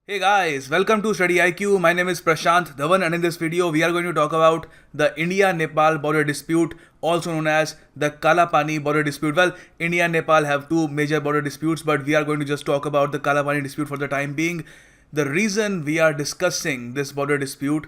Hey guys, welcome to Study IQ. My name is Prashant Dhawan, and in this video we are going to talk about the India-Nepal border dispute, also known as the Kalapani border dispute. Well, India and Nepal have two major border disputes, but we are going to just talk about the Kalapani dispute for the time being. The reason we are discussing this border dispute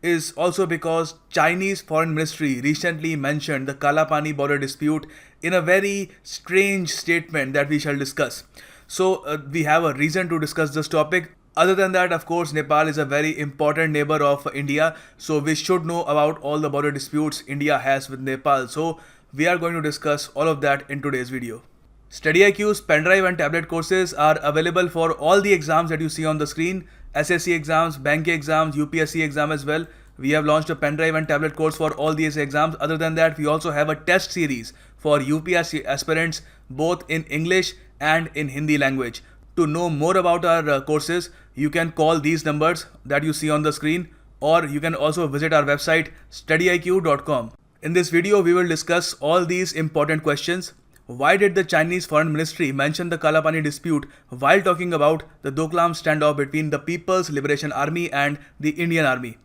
is also because Chinese Foreign Ministry recently mentioned the Kalapani border dispute in a very strange statement that we shall discuss. So we have a reason to discuss this topic. Other than that, of course, Nepal is a very important neighbor of India, so we should know about all the border disputes India has with Nepal. So we are going to discuss all of that in today's video. Study IQ's pendrive and tablet courses are available for all the exams that you see on the screen, SSC exams, bank exams, UPSC exam as well. We have launched a pendrive and tablet course for all these exams. Other than that, we also have a test series for UPSC aspirants both in English and in Hindi language. To know more about our courses, you can call these numbers that you see on the screen, or you can also visit our website studyiq.com. In this video, we will discuss all these important questions. Why did the Chinese Foreign Ministry mention the Kalapani dispute while talking about the Doklam standoff between the People's Liberation Army and the Indian Army?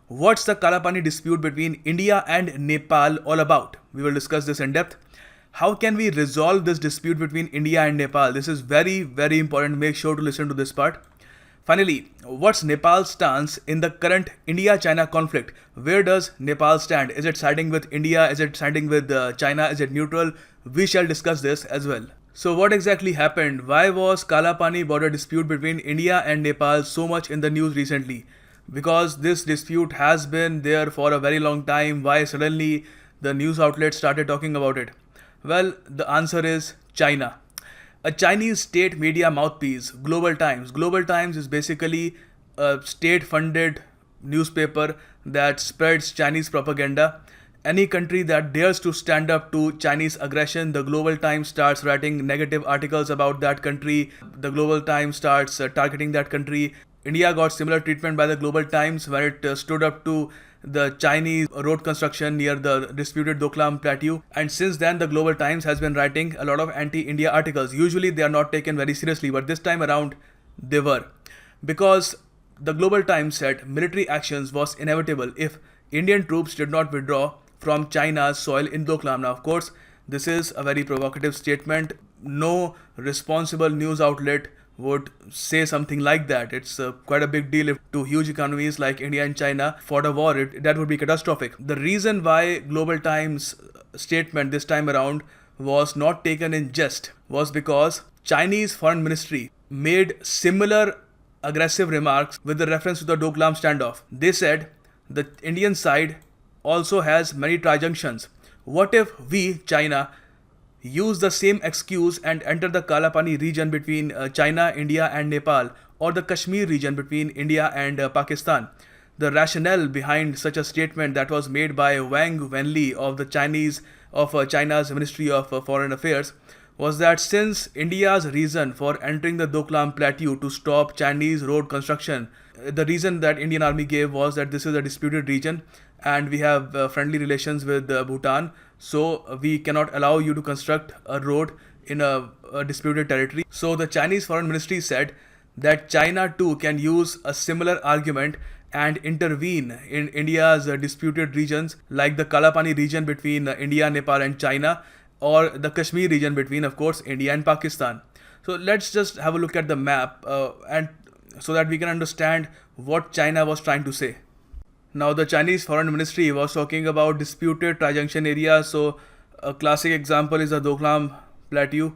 What's the Kalapani dispute between India and Nepal all about? We will discuss this in depth. How can we resolve this dispute between India and Nepal? This is very, very important. Make sure to listen to this part. Finally, what's Nepal's stance in the current India-China conflict? Where does Nepal stand? Is it siding with India? Is it siding with China? Is it neutral? We shall discuss this as well. So what exactly happened? Why was Kalapani border dispute between India and Nepal so much in the news recently? Because this dispute has been there for a very long time. Why suddenly the news outlets started talking about it? Well, the answer is China. A Chinese state media mouthpiece, Global Times. Global Times is basically a state funded newspaper that spreads Chinese propaganda. Any country that dares to stand up to Chinese aggression, the Global Times starts writing negative articles about that country. The Global Times starts targeting that country. India got similar treatment by the Global Times when it stood up to the Chinese road construction near the disputed Doklam Plateau. And since then, the Global Times has been writing a lot of anti-India articles. Usually, they are not taken very seriously, but this time around, they were. Because the Global Times said military actions was inevitable if Indian troops did not withdraw from China's soil in Doklam. Now, of course, this is a very provocative statement. No responsible news outlet would say something like that. It's quite a big deal if two huge economies like India and China fought a war. That would be catastrophic. The reason why Global Times statement this time around was not taken in jest was because Chinese Foreign Ministry made similar aggressive remarks with the reference to the Doklam standoff. They said the Indian side also has many trijunctions. What if we, China, use the same excuse and enter the Kalapani region between China, India and Nepal, or the Kashmir region between India and Pakistan? The rationale behind such a statement that was made by Wang Wenli of China's Ministry of Foreign Affairs was that since India's reason for entering the Doklam Plateau to stop Chinese road construction, the reason that Indian Army gave was that this is a disputed region and we have friendly relations with Bhutan, so we cannot allow you to construct a road in a disputed territory. So the Chinese Foreign Ministry said that China too can use a similar argument and intervene in India's disputed regions like the Kalapani region between India, Nepal and China, or the Kashmir region between, of course, India and Pakistan. So let's just have a look at the map and so that we can understand what China was trying to say. Now, the Chinese Foreign Ministry was talking about disputed trijunction areas. So, a classic example is the Doklam Plateau.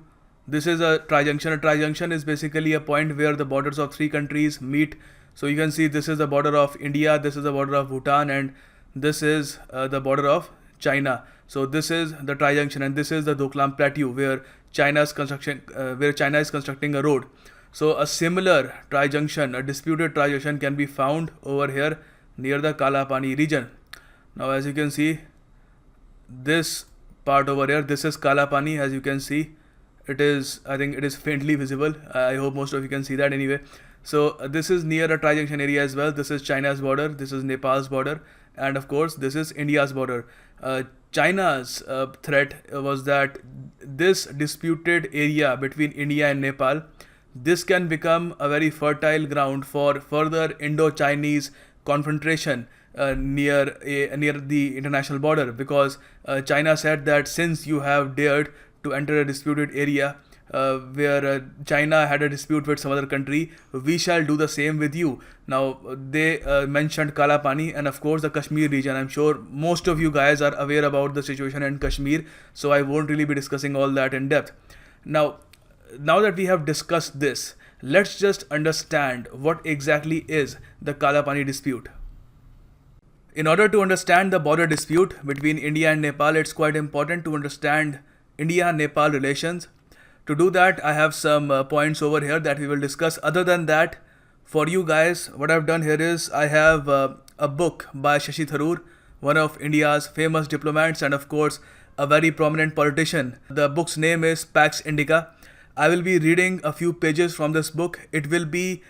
This is a trijunction. A trijunction is basically a point where the borders of three countries meet. So, you can see this is the border of India, this is the border of Bhutan, and this is the border of China. So, this is the trijunction, and this is the Doklam Plateau where China is constructing a road. So, a similar trijunction, a disputed trijunction, can be found over here near the Kalapani region. Now, as you can see, this part over here, this is Kalapani. As you can see, I think it is faintly visible. I hope most of you can see that anyway. So this is near a trijunction area as well. This is China's border, this is Nepal's border, and of course this is India's border. China's threat was that this disputed area between India and Nepal this can become a very fertile ground for further Indo-Chinese confrontation near the international border, because China said that since you have dared to enter a disputed area where China had a dispute with some other country, we shall do the same with you. Now, they mentioned Kala Pani and, of course, the Kashmir region. I'm sure most of you guys are aware about the situation in Kashmir, so I won't really be discussing all that in depth. Now that we have discussed this, let's just understand what exactly is the Kala Pani dispute. In order to understand the border dispute between India and Nepal, it's quite important to understand India-Nepal relations. To do that, I have some points over here that we will discuss. Other than that, for you guys, what I've done here is I have a book by Shashi Tharoor, one of India's famous diplomats and, of course, a very prominent politician. The book's name is Pax Indica. I will be reading a few pages from this book. It will be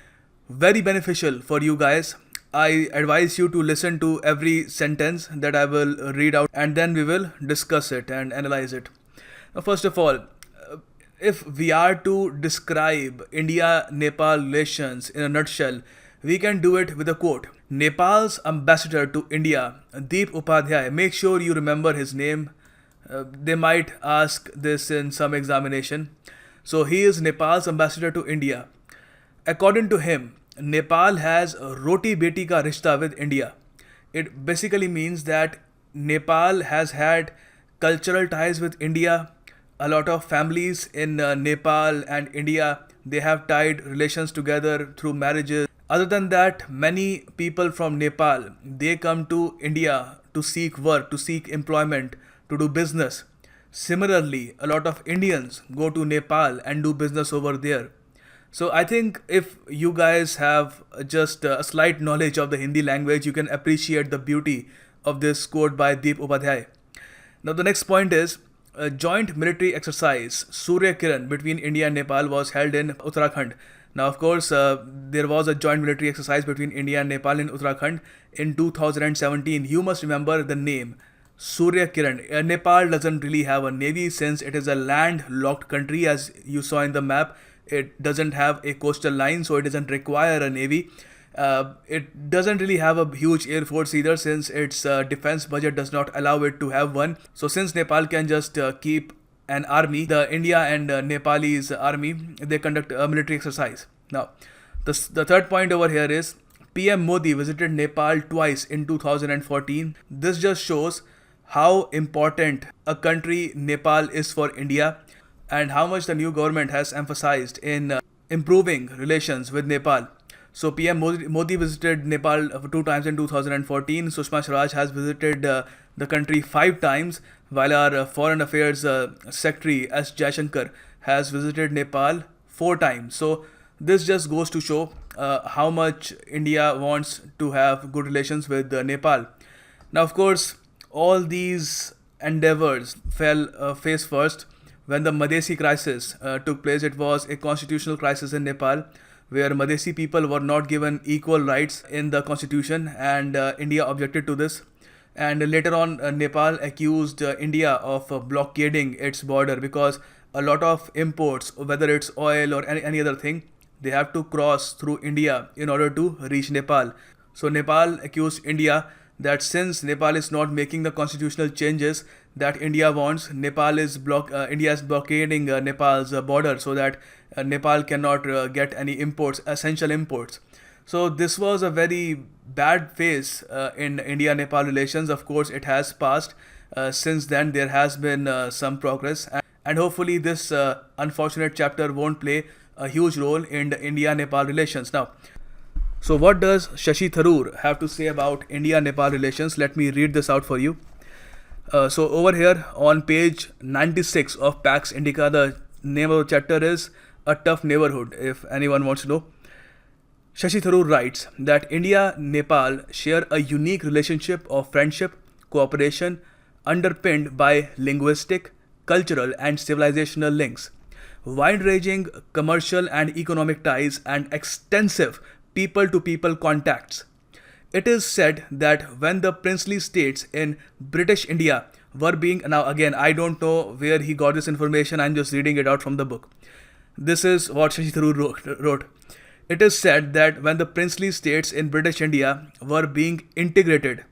very beneficial for you guys. I advise you to listen to every sentence that I will read out, and then we will discuss it and analyze it. Now, first of all, if we are to describe India-Nepal relations in a nutshell, we can do it with a quote. Nepal's ambassador to India, Deep Upadhyay, make sure you remember his name. They might ask this in some examination. So he is Nepal's ambassador to India. According to him, Nepal has roti beti ka rishta with India. It basically means that Nepal has had cultural ties with India. A lot of families in Nepal and India, they have tied relations together through marriages. Other than that, many people from Nepal, they come to India to seek work, to seek employment, to do business. Similarly, a lot of Indians go to Nepal and do business over there. So I think if you guys have just a slight knowledge of the Hindi language, you can appreciate the beauty of this quote by Deep Upadhyay. Now the next point is a joint military exercise Surya Kiran between India and Nepal was held in Uttarakhand. Now, of course, there was a joint military exercise between India and Nepal in Uttarakhand in 2017. You must remember the name Surya Kiran. Nepal doesn't really have a navy since it is a landlocked country, as you saw in the map. It doesn't have a coastal line, so it doesn't require a navy. It doesn't really have a huge air force either, since its defense budget does not allow it to have one. So since Nepal can just keep an army, the India and Nepalese army, they conduct a military exercise. Now, the third point over here is PM Modi visited Nepal twice in 2014. This just shows how important a country Nepal is for India, and how much the new government has emphasized in improving relations with Nepal. So PM Modi visited Nepal 2 times in 2014. Sushma Swaraj has visited the country 5 times, while our Foreign Affairs Secretary S. Jaishankar has visited Nepal 4 times. So this just goes to show how much India wants to have good relations with Nepal. Now, of course, all these endeavors fell face first when the Madhesi crisis took place. It was a constitutional crisis in Nepal, where Madhesi people were not given equal rights in the constitution, and India objected to this. And later on, Nepal accused India of blockading its border, because a lot of imports, whether it's oil or any other thing, they have to cross through India in order to reach Nepal. So Nepal accused India that since Nepal is not making the constitutional changes that India wants, India is blockading Nepal's border, so that Nepal cannot get any imports, essential imports. So this was a very bad phase in India-Nepal relations. Of course, it has passed. Since then, there has been some progress, and hopefully this unfortunate chapter won't play a huge role in the India-Nepal relations. Now, so what does Shashi Tharoor have to say about India-Nepal relations? Let me read this out for you. So over here on page 96 of Pax Indica, the name of the chapter is A Tough Neighborhood, if anyone wants to know. Shashi Tharoor writes that India-Nepal share a unique relationship of friendship, cooperation, underpinned by linguistic, cultural and civilizational links, wide-ranging commercial and economic ties, and extensive people-to-people contacts. It is said that when the princely states in British India were being, now again, I don't know where he got this information, I'm just reading it out from the book. This is what Shashi Tharoor wrote. It is said that when the princely states in British India were being integrated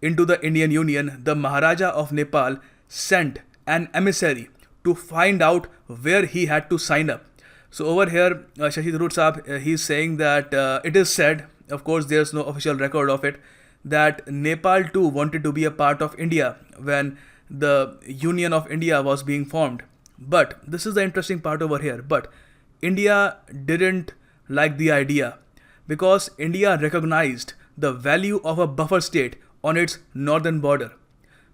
into the Indian Union, the Maharaja of Nepal sent an emissary to find out where he had to sign up. So over here, Shashi Tharoor Saab, he's saying that it is said, of course, there's no official record of it, that Nepal too wanted to be a part of India when the Union of India was being formed. But this is the interesting part over here. But India didn't like the idea because India recognized the value of a buffer state on its northern border.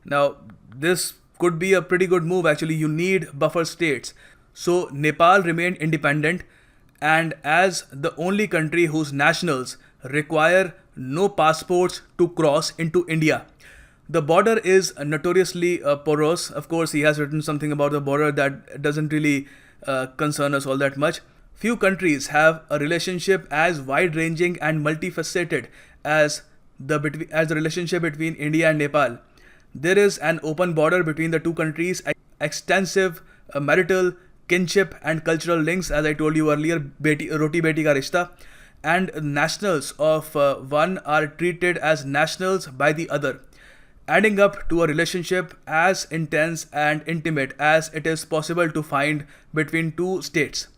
Now, this could be a pretty good move actually. You need buffer states. So, Nepal remained independent, and as the only country whose nationals require no passports to cross into India. The border is notoriously porous. Of course, he has written something about the border that doesn't really concern us all that much. Few countries have a relationship as wide-ranging and multifaceted as the relationship between India and Nepal. There is an open border between the two countries, extensive marital, kinship, and cultural links, as I told you earlier, roti beti ka rishta, and nationals of one are treated as nationals by the other, adding up to a relationship as intense and intimate as it is possible to find between two states.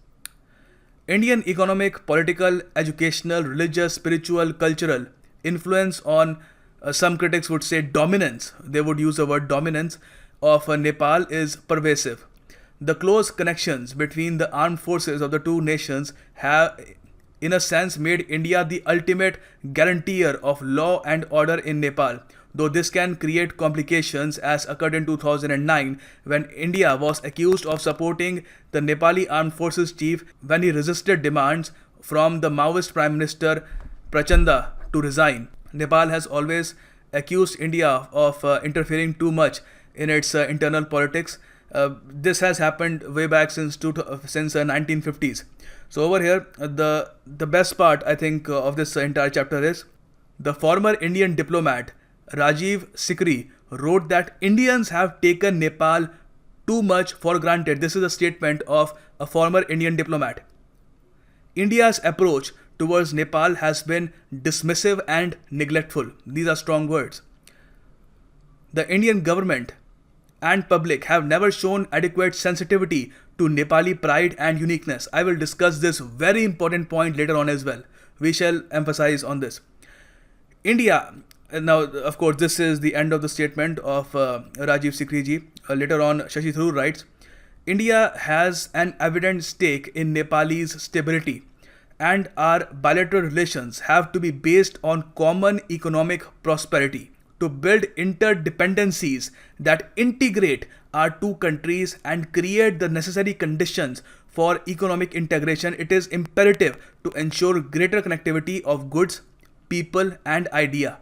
Indian economic, political, educational, religious, spiritual, cultural influence on some critics would say dominance, they would use the word dominance, of Nepal is pervasive. The close connections between the armed forces of the two nations have, in a sense, made India the ultimate guarantor of law and order in Nepal, though this can create complications as occurred in 2009 when India was accused of supporting the Nepali Armed Forces chief when he resisted demands from the Maoist Prime Minister Prachanda to resign. Nepal has always accused India of interfering too much in its internal politics. This has happened way back since 1950s. So over here, the best part I think of this entire chapter is the former Indian diplomat Rajiv Sikri wrote that Indians have taken Nepal too much for granted. This is a statement of a former Indian diplomat. India's approach towards Nepal has been dismissive and neglectful. These are strong words. The Indian government and public have never shown adequate sensitivity to Nepali pride and uniqueness. I will discuss this very important point later on as well. We shall emphasize on this. India, now of course this is the end of the statement of Rajiv Sikri ji. Later on Shashi Tharoor writes, India has an evident stake in Nepal's stability, and our bilateral relations have to be based on common economic prosperity. To build interdependencies that integrate our two countries and create the necessary conditions for economic integration, it is imperative to ensure greater connectivity of goods, people, and idea.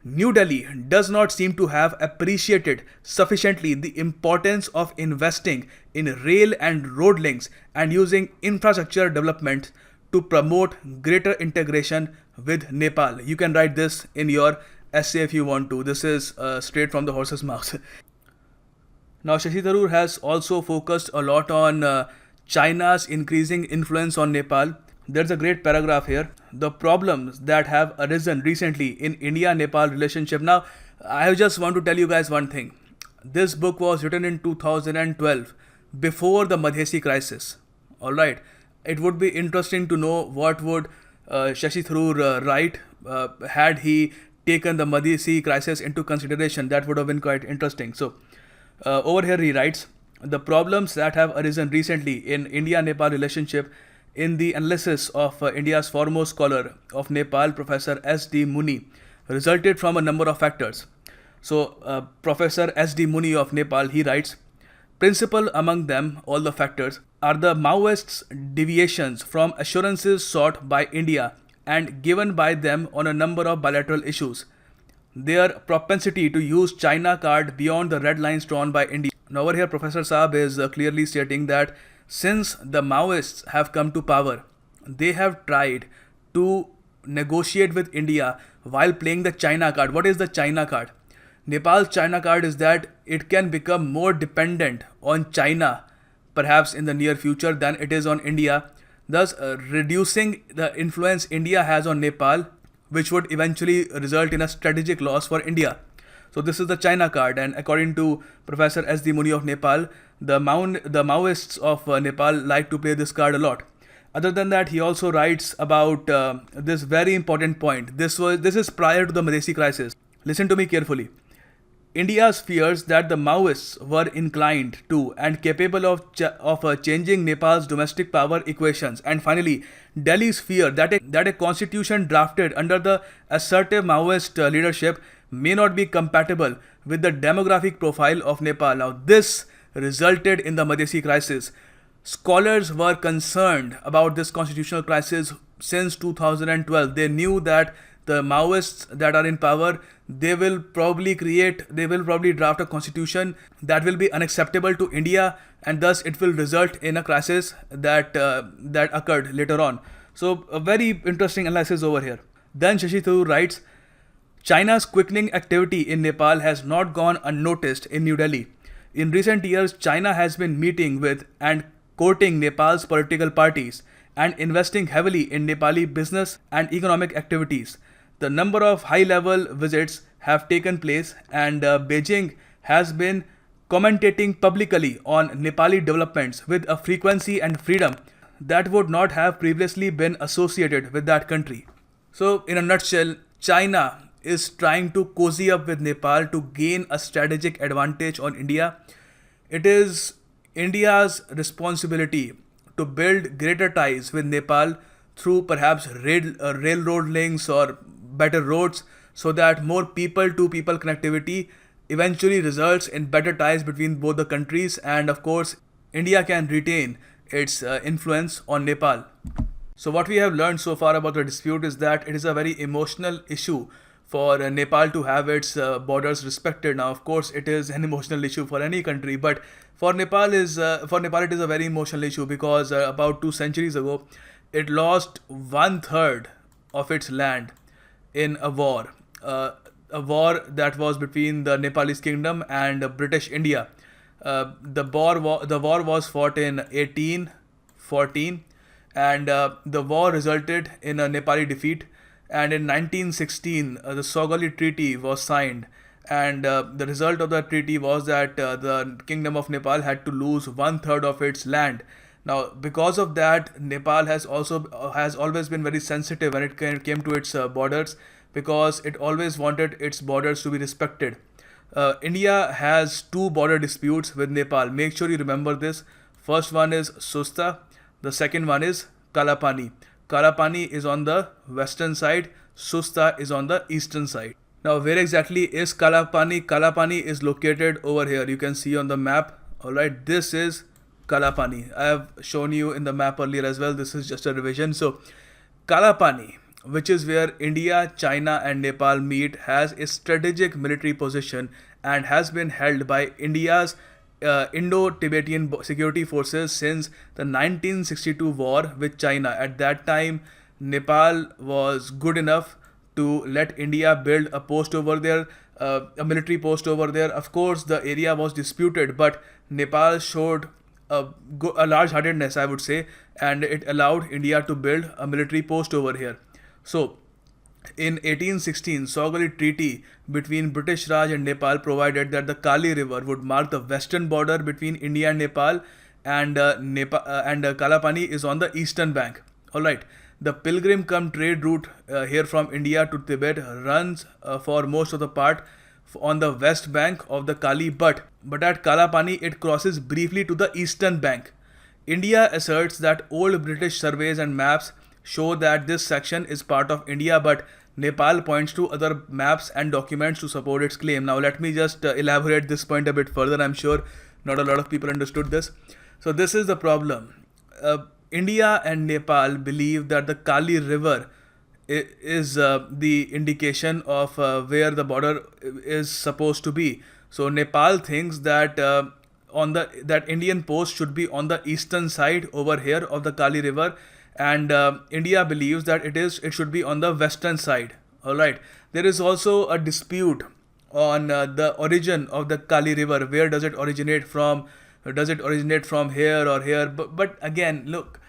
New Delhi does not seem to have appreciated sufficiently the importance of investing in rail and road links and using infrastructure development to promote greater integration with Nepal. You can write this in your essay if you want to. This is straight from the horse's mouth. Now, Shashi Tharoor has also focused a lot on China's increasing influence on Nepal. There's a great paragraph here. The problems that have arisen recently in India-Nepal relationship. Now, I just want to tell you guys one thing. This book was written in 2012, before the Madhesi crisis. Alright. It would be interesting to know what would Shashi Tharoor write had he taken the Madhesi crisis into consideration. That would have been quite interesting. So, over here he writes, the problems that have arisen recently in India-Nepal relationship in the analysis of India's foremost scholar of Nepal, Professor S.D. Muni, resulted from a number of factors. So, Professor S.D. Muni of Nepal, he writes, principal among them, all the factors, are the Maoists' deviations from assurances sought by India and given by them on a number of bilateral issues. Their propensity to use China card beyond the red lines drawn by India. Now over here, Professor Saab is clearly stating that since the Maoists have come to power, they have tried to negotiate with India while playing the China card. What is the China card? Nepal's China card is that it can become more dependent on China perhaps in the near future than it is on India, thus reducing the influence India has on Nepal, which would eventually result in a strategic loss for India. So this is the China card, and according to Professor S.D. Muni of Nepal, the Maoists of Nepal like to play this card a lot. Other than that, he also writes about this very important point. This is prior to the Madesi crisis. Listen to me carefully. India's fears that the Maoists were inclined to and capable of changing Nepal's domestic power equations. And finally, Delhi's fear that a constitution drafted under the assertive Maoist leadership may not be compatible with the demographic profile of Nepal. Now, this resulted in the Madesi crisis. Scholars were concerned about this constitutional crisis since 2012. They knew that the Maoists that are in power, they will probably draft a constitution that will be unacceptable to India, and thus it will result in a crisis that occurred later on. So a very interesting analysis over here. Then Shashi Tharoor writes, China's quickening activity in Nepal has not gone unnoticed in New Delhi. In recent years, China has been meeting with and courting Nepal's political parties and investing heavily in Nepali business and economic activities. The number of high-level visits have taken place, and Beijing has been commentating publicly on Nepali developments with a frequency and freedom that would not have previously been associated with that country. So, in a nutshell, China is trying to cozy up with Nepal to gain a strategic advantage on India. It is India's responsibility to build greater ties with Nepal through perhaps railroad links or better roads, so that more people-to-people connectivity eventually results in better ties between both the countries, and of course India can retain its influence on Nepal. So what we have learned so far about the dispute is that it is a very emotional issue for Nepal to have its borders respected. Now, of course, it is an emotional issue for any country, but for Nepal it is a very emotional issue because about 2 centuries ago, it lost 1/3 of its land in a war that was between the Nepalese kingdom and British India. The war was fought in 1814, and the war resulted in a Nepali defeat. And in 1916, the Sogali Treaty was signed, and the result of that treaty was that the Kingdom of Nepal had to lose 1/3 of its land. Now, because of that, Nepal has always been very sensitive when it came to its borders, because it always wanted its borders to be respected. India has 2 border disputes with Nepal. Make sure you remember this. First one is Susta. The second one is Kalapani. Kalapani is on the western side. Susta is on the eastern side. Now, where exactly is Kalapani? Kalapani is located over here. You can see on the map. Alright, this is Kalapani. I have shown you in the map earlier as well. This is just a revision. So, Kalapani, which is where India, China and Nepal meet, has a strategic military position and has been held by India's Indo-Tibetan security forces since the 1962 war with China. At that time, Nepal was good enough to let India build a post over there, a military post over there. Of course, the area was disputed, but Nepal showed a large-heartedness, I would say, and it allowed India to build a military post over here. So, in 1816, Sogali Treaty between British Raj and Nepal provided that the Kali River would mark the western border between India and Nepal, and Kalapani is on the eastern bank. Alright, the pilgrim come trade route here from India to Tibet runs for most of the part on the west bank of the Kali, but at Kalapani it crosses briefly to the eastern bank. India asserts that old British surveys and maps show that this section is part of India, but Nepal points to other maps and documents to support its claim. Now, let me just elaborate this point a bit further. I'm sure not a lot of people understood this. So, this is the problem. India and Nepal believe that the Kali River is the indication of where the border is supposed to be. So, Nepal thinks that that Indian post should be on the eastern side over here of the Kali River, and India believes that it should be on the western side. Alright, there is also a dispute on the origin of the Kali River. Where does it originate from? does it originate from here or here? But again, look,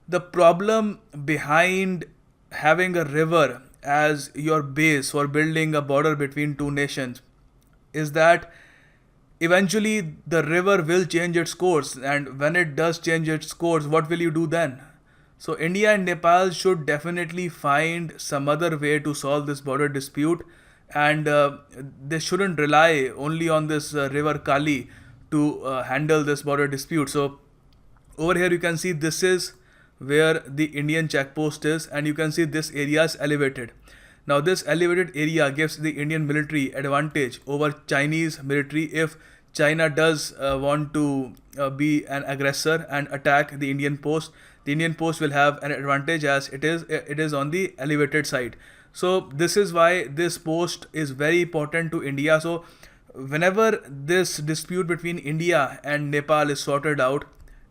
the problem behind having a river as your base for building a border between two nations is that eventually the river will change its course, and when it does change its course, what will you do then? So India and Nepal should definitely find some other way to solve this border dispute, and they shouldn't rely only on this river Kali to handle this border dispute. So over here you can see this is where the Indian checkpost is, and you can see this area is elevated. Now this elevated area gives the Indian military advantage over Chinese military if China does want to be an aggressor and attack the Indian post. The Indian post will have an advantage as it is on the elevated side. So this is why this post is very important to India. So whenever this dispute between India and Nepal is sorted out,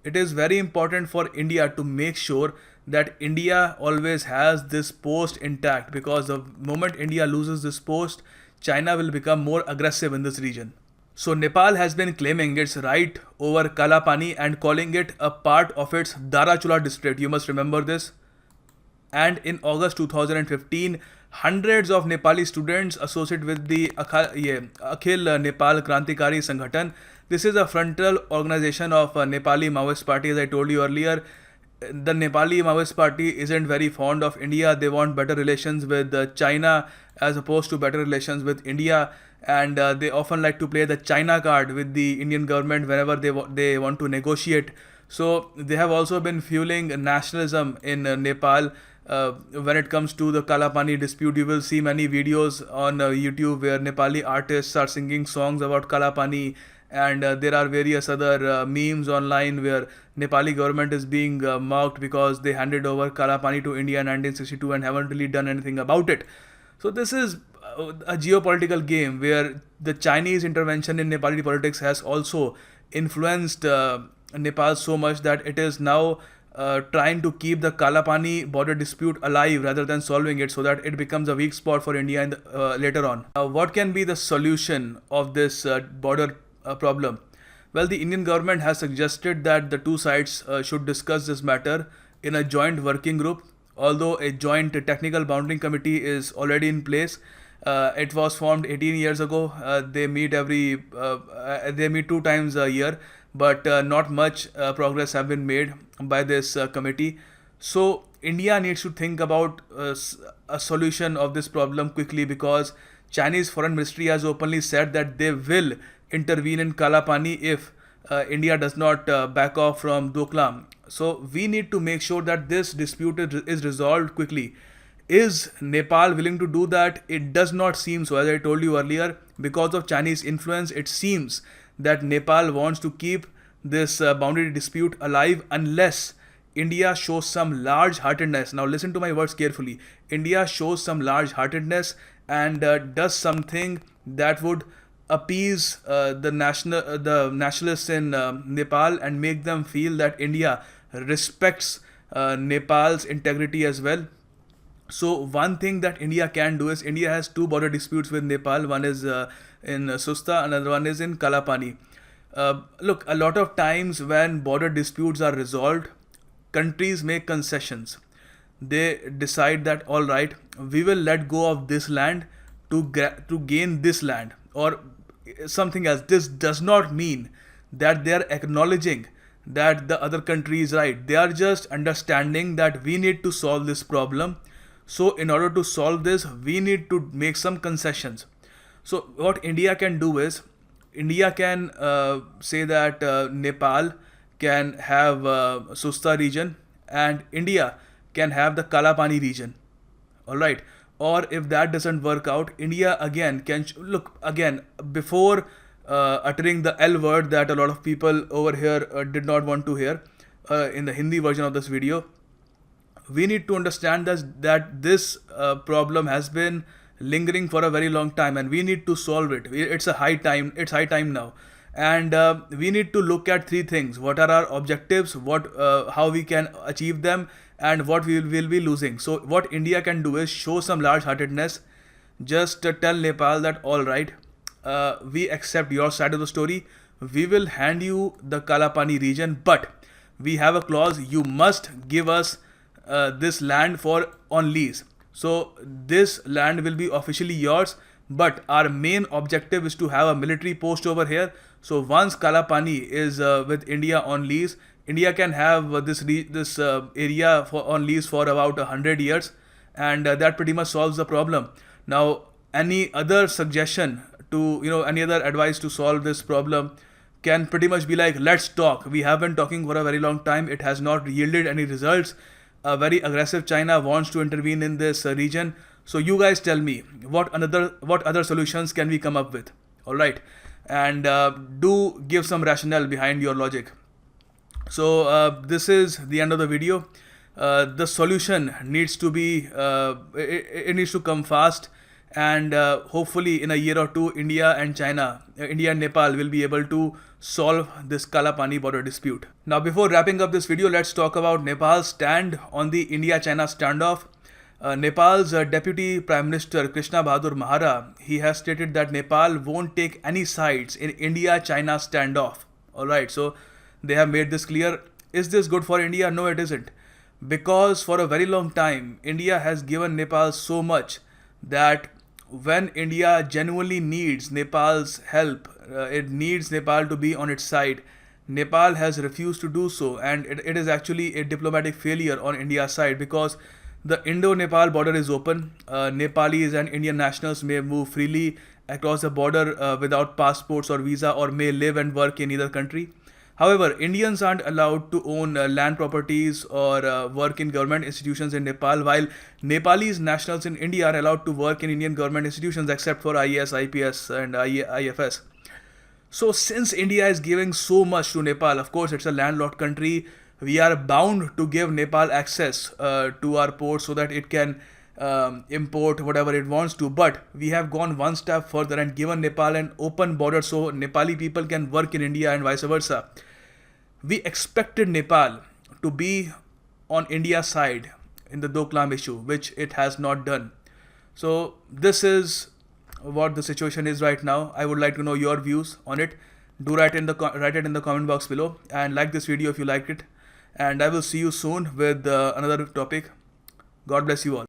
it is very important for India to make sure that India always has this post intact, because the moment India loses this post, China will become more aggressive in this region. So Nepal has been claiming its right over Kalapani and calling it a part of its Darachula district. You must remember this. And in August 2015, hundreds of Nepali students associated with the Akhil Nepal Krantikari Sanghatan. This is a frontal organization of Nepali Maoist Party. As I told you earlier, the Nepali Maoist Party isn't very fond of India. They want better relations with China as opposed to better relations with India, and they often like to play the China card with the Indian government whenever they want to negotiate. So they have also been fueling nationalism in Nepal. When it comes to the Kalapani dispute, you will see many videos on YouTube where Nepali artists are singing songs about Kalapani, and there are various other memes online where Nepali government is being mocked because they handed over Kalapani to India in 1962 and haven't really done anything about it. So this is a geopolitical game where the Chinese intervention in Nepali politics has also influenced Nepal so much that it is now trying to keep the Kalapani border dispute alive rather than solving it, so that it becomes a weak spot for India later on. What can be the solution of this border problem? Well, the Indian government has suggested that the two sides should discuss this matter in a joint working group. Although a joint technical boundary committee is already in place, it was formed 18 years ago. They meet they meet 2 times a year, but not much progress have been made by this committee. So India needs to think about a solution of this problem quickly, because Chinese foreign ministry has openly said that they will intervene in Kalapani if India does not back off from Doklam. So we need to make sure that this dispute is resolved quickly. Is Nepal willing to do that? It does not seem so. As I told you earlier, because of Chinese influence, it seems that Nepal wants to keep this boundary dispute alive unless India shows some large-heartedness. Now listen to my words carefully. India shows some large-heartedness and does something that would appease the nationalists in Nepal and make them feel that India respects Nepal's integrity as well. So one thing that India can do is, India has two border disputes with Nepal. One is in Susta, another one is in Kalapani. Look, a lot of times when border disputes are resolved, countries make concessions. They decide that, all right, we will let go of this land to gain this land or something else. This does not mean that they are acknowledging that the other country is right. They are just understanding that we need to solve this problem. So in order to solve this, we need to make some concessions. So what India can do is, India can say that Nepal can have Susta region and India can have the Kalapani region. Alright. Or if that doesn't work out, India again can look again before uttering the L word that a lot of people over here did not want to hear in the Hindi version of this video. We need to understand that this problem has been lingering for a very long time and we need to solve it. It's high time now. And we need to look at three things. What are our objectives, how we can achieve them, and what we will be losing. So what India can do is show some large-heartedness. Just tell Nepal that, all right, we accept your side of the story. we will hand you the Kalapani region, but we have a clause: you must give us this land for on lease. So this land will be officially yours, but our main objective is to have a military post over here. So once Kalapani is with India on lease, India can have this area on lease for about 100 years, and that pretty much solves the problem. Now, any other suggestion to any other advice to solve this problem can pretty much be like, let's talk. We have been talking for a very long time. It has not yielded any results. A very aggressive China wants to intervene in this region. So you guys tell me what other solutions can we come up with. All right, and do give some rationale behind your logic. So this is the end of the video. The solution needs to be it needs to come fast, and hopefully in a year or two, India and Nepal will be able to solve this Kalapani border dispute. Now, before wrapping up this video, let's talk about Nepal's stand on the India-China standoff. Nepal's Deputy Prime Minister Krishna Bahadur Mahara, he has stated that Nepal won't take any sides in India-China standoff. Alright, so they have made this clear. Is this good for India? No, it isn't. Because for a very long time, India has given Nepal so much that when India genuinely needs Nepal's help, it needs Nepal to be on its side, Nepal has refused to do so, and it is actually a diplomatic failure on India's side, because the Indo-Nepal border is open. Nepalis and Indian nationals may move freely across the border without passports or visa, or may live and work in either country. However, Indians aren't allowed to own land properties or work in government institutions in Nepal, while Nepalese nationals in India are allowed to work in Indian government institutions except for IAS, IPS and IFS. So since India is giving so much to Nepal, of course it's a landlocked country, we are bound to give Nepal access to our ports so that it can import whatever it wants to. But we have gone one step further and given Nepal an open border so Nepali people can work in India and vice versa. We expected Nepal to be on India's side in the Doklam issue, which it has not done. So this is what the situation is right now. I would like to know your views on it. Do write it in the comment box below, and like this video if you liked it. And I will see you soon with another topic. God bless you all.